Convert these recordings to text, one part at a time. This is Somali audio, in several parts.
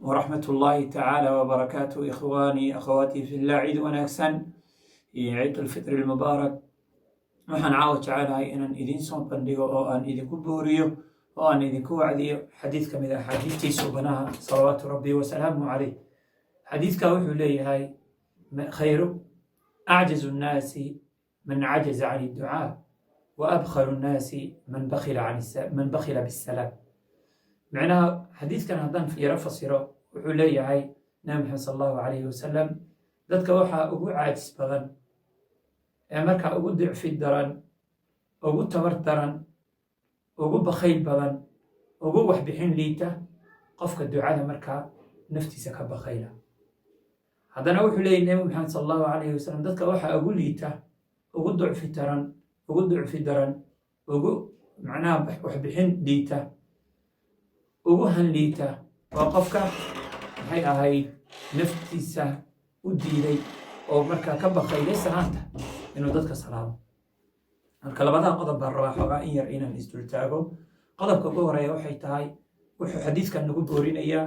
ورحمة الله تعالى وبركاته. إخواني أخواتي في الله، عيد وناكسن عيد الفطر المبارك. waxaan caawa jecelahay inaan idiin soo bandhigo oo aan idinku booriyo oo aan idinku wacdiyo xadiid ka mid ah xadiidtii suubanaha salawaatu rabbi wasalaamu calayh. xadiidka wuxuu leeyahay khayru acjazu nnaasi man cajaza can idducaa wa abkhalu nnaasi man bakhila bisalaam. macnaha xadiidkan haddaan yaro fasiro wuxuu leeyahay nabi maxamed sal allahu calayhi wasalam, dadka waxaa ugu caajis badan ee markaa ugu dicfi daran, ugu tabar daran, ugu bakhayl badan, ugu waxbixin liita qofka ducada markaa naftiisa ka bakhayla. haddana wuxuu leeyahy nabi maxamed sal allahu calayhi wasalam, dadka waxaa ugu liita, ugu ducfi daran, ugu macnaha waxbixin liita, ugu hanliita waa qofka maxay ahayd naftiisa u diiday oo markaa ka bakhaylay salaanta inuu dadka salaamo. marka labadaa qodob baan rabaa xoogaa in yar inaan isdultaago. qodobka ugu horeeya waxay tahay, wuxuu xadiidkan nagu boorinayaa,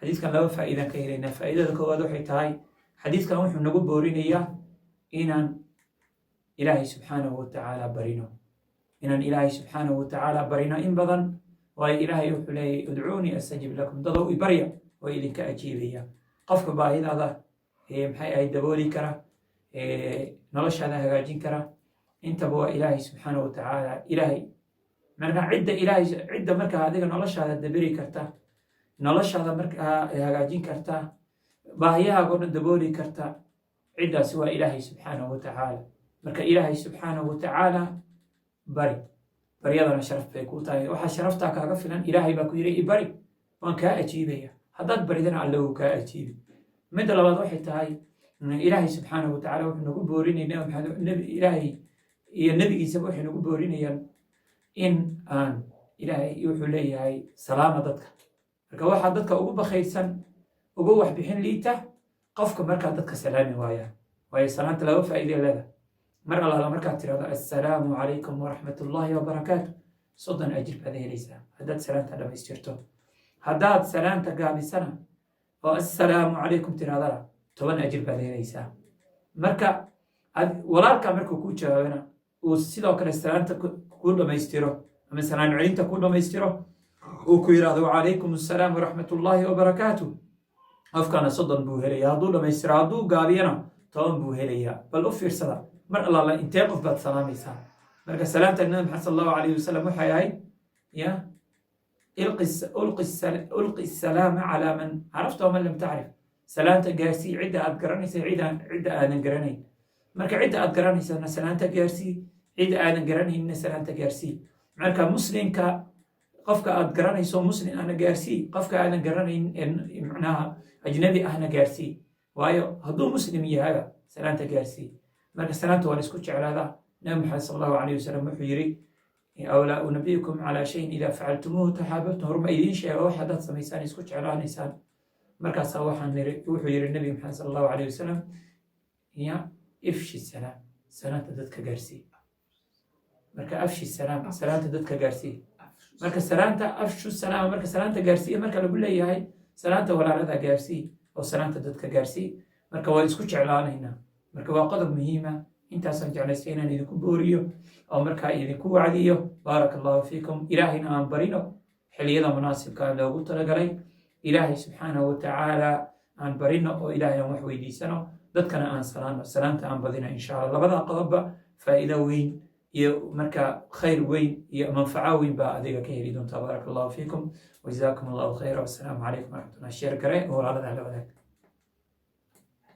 xadiidkan laba faa'iidaan ka helaynaa. faa'iidada koowaad waxay tahay, xadiidkan wuxuu nagu boorinayaa inaan ilaahay subxaanahu watacaala barino, barino in badan. waayo ilaahay wuxuu leeyahy udcuunii astajib lakum, dadow ibarya oo idinka ajiibaya. qofka baahidaada maxay ahayd dabooli kara, noloshaada hagaajin kara, intaba waa ilaahay subxaanahu watacaala. ilaahay markaa cidda markaa adiga noloshaada daberi karta, noloshaada markaa hagaajin karta, baahiyahaago dhan dabooli karta, ciddaasi waa ilaahay subxaanahu watacaala. marka ilaahay subxaanahu watacaala bari, baryadana sharaf bay kuu tahay. waxaa sharaftaa kaaga filan, ilaahay baa ku yidhi ibari waan kaa ajiibaya. haddaad baridana alle wuu kaa ajiibi. midda labaad waxay tahay, ilaahay subxaanahu watacaala wuxuu nagu boorinaya, ilaahay iyo nebigiisaba waxay nagu boorinayaan in aan ilaahay wuxuu leeyahay salaama dadka. marka waxaa dadka ugu bakhaylsan, ugu waxbixin liita qofka markaa dadka salaami waaya. waayo salaanta laba faa'iide leeda. mar allaala markaad tirahdo assalaamu calaykum waraxmat ullaahi wabarakaatu, 30 ajir baad helaysaa haddaad salaanta dhammaystirto. haddaad salaanta gaabisana oo assalaamu calaykum tirahdana 10 ajir baad helaysaa. marka walaalkaa markuu kuu jawaabana uu sidoo kale salaanta ku dhammaystiro ama salaan celinta ku dhammaystiro, uu ku yidhaahdo wacalaykum assalaam waraxmat ullaahi wabarakaatu, qofkaana 30 buu helayaa hadduu dhammaystiro. hadduu gaabiyana 10 buu helayaa. bal u fiirsada, mar allaala intee qof baad salaamaysaa. marka salaamta nabi maxamed sal allahu calayhi wasalam waxay ahayd ulqi salaama calaa man carafta waman lam tacrif. salaanta gaarsii cidda aad garanaysa, cidda aadan garanayn. marka cidda aad garanaysana salaanta gaarsii, cidda aadan garanayna salaanta gaarsii. marka muslimka qofka aad garanayso muslim ahna gaarsii, qofka aadan garanayn macnaha ajnabi ahna gaarsii. waayo hadduu muslim yahayba salaanta gaarsii. marka salaanta waa la isku jeclaadaa. nabi maxamed sal allahu calayhi wasalam wuxuu yidhi awlaa unabiukum calaa shayin idaa facaltumuuhu taxaababtum, horma idiin sheega wax haddaad samaysaan isku jeclaanaysaan. markaasaa wuxuu yidhi nabi maxamed sal allahu calayhi wasalam ifshi salaam, salaanta dadka gaarsii. marka afshi salaam, salaanta dadka gaarsii. marka salaanta afshu salaam, marka salaanta gaarsiiya marka lagu leeyahay salaanta walaalada gaarsii oo salaanta dadka gaarsii. marka waa isku jeclaanaynaa. marka waa qodob muhiima. intaasaan jeclaystay inaan idinku booriyo oo markaa idinku wacdiyo. baaraka allahu fiikum. ilaahayna aan barino xiliyada munaasibkaa loogu talagalay. ilaahay subxaanahu watacaala aan barino oo ilaahay aan wax weydiisano, dadkana aan salaano, salaanta aan badino insha allah. labadaa qodobba faa'iido weyn iyo markaa khayr weyn iyo manfaco weyn baa adiga ka heli doontaa. baaraka allahu fiikum wajazaakum allahu khayra. wassalaamu calaykum waraxmatullah. sheer gare oo walaalada la wadaag.